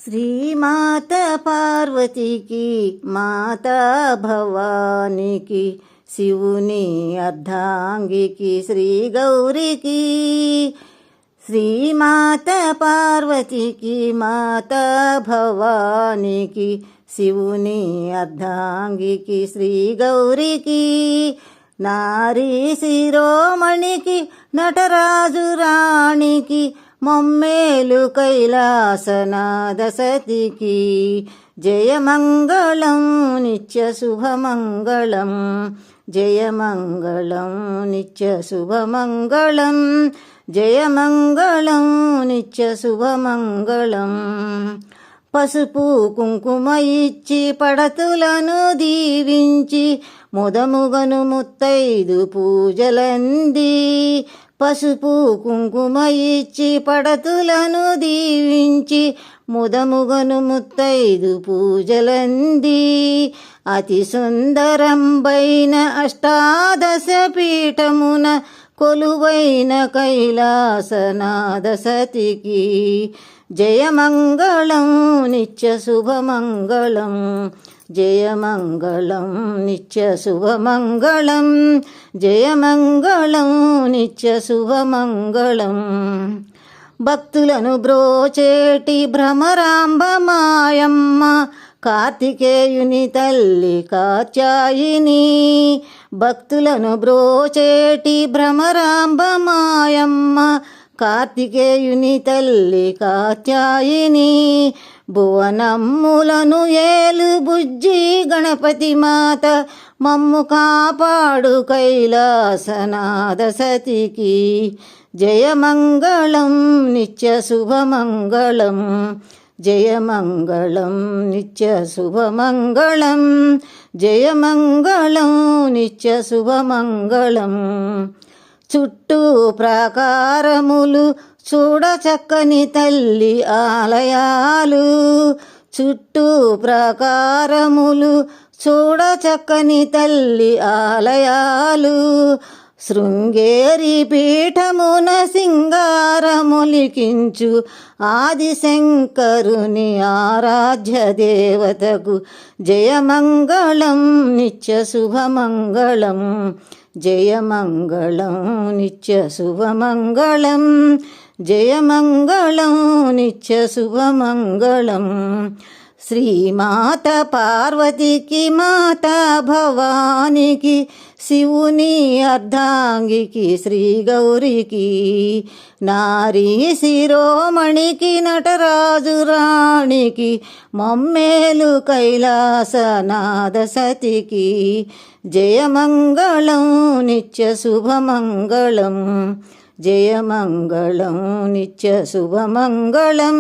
శ్రీమాత పార్వతికి మాతా భవానికి శివుని అర్ధాంగికి శ్రీ గౌరికి. శ్రీమాత పార్వతికి మాతా భవానికి శివుని అర్ధాంగికి శ్రీ గౌరికి. నారీ శిరోమణికి నటరాజు రాణికి మొమ్మేలు కైలాసనాథ సతికి. జయమంగళం నిత్య శుభమంగళం, జయమంగళం నిత్య శుభమంగళం, జయమంగళం నిత్య శుభమంగళం. పసుపు కుంకుమ ఇచ్చి పడతులను దీవించి ముదముగను ముత్తైదు పూజలంది. పసుపు కుంకుమ ఇచ్చి పడతులను దీవించి ముదముగను ముత్తైదు పూజలంది. అతి సుందరంబైన అష్టాదశ పీఠమున కొలువైన కైలాసనాథ సతికి. జయమంగళం నిత్య శుభమంగళం, జయమంగళం నిత్య శుభమంగళం, జయమంగళం నిత్య శుభమంగళం. భక్తులను బ్రోచేటి భ్రమరాంబ మాయమ్మ కార్తికేయుని తల్లి కాత్యాయిని. భక్తులను బ్రోచేటి భ్రమరాంబ మాయమ్మ కార్తికేయుని తల్లి కాత్యాయిని. భువనమ్ములను ఏలు బుజ్జి గణపతి మాత మమ్ము కాపాడు కైలాసనాథ సతికి. జయమంగళం నిత్య శుభమంగళం, జయమంగళం నిత్య శుభమంగళం, జయమంగళం నిత్య శుభమంగళం. చుట్టూ ప్రాకారములు చూడ చక్కని తల్లి ఆలయాలు. చుట్టూ ప్రాకారములు చూడ చక్కని తల్లి ఆలయాలు. శృంగేరి పీఠమున సింగారములికించు ఆదిశంకరుని ఆరాధ్య దేవతకు. జయమంగళం నిత్య శుభమంగళం, జయమంగళం నిత్య శుభమంగళం, జయమంగళం నిత్య శుభమంగళం. శ్రీమాత పార్వతికి మాతా భవానికి శివుని అర్ధాంగికి శ్రీ గౌరికి. నారీ శిరోమణికి నటరాజు రాణికి మొమ్మేలు కైలాసనాథ సతికి. జయమంగళం నిత్య శుభమంగళం, జయమంగళం నిత్య శుభమంగళం.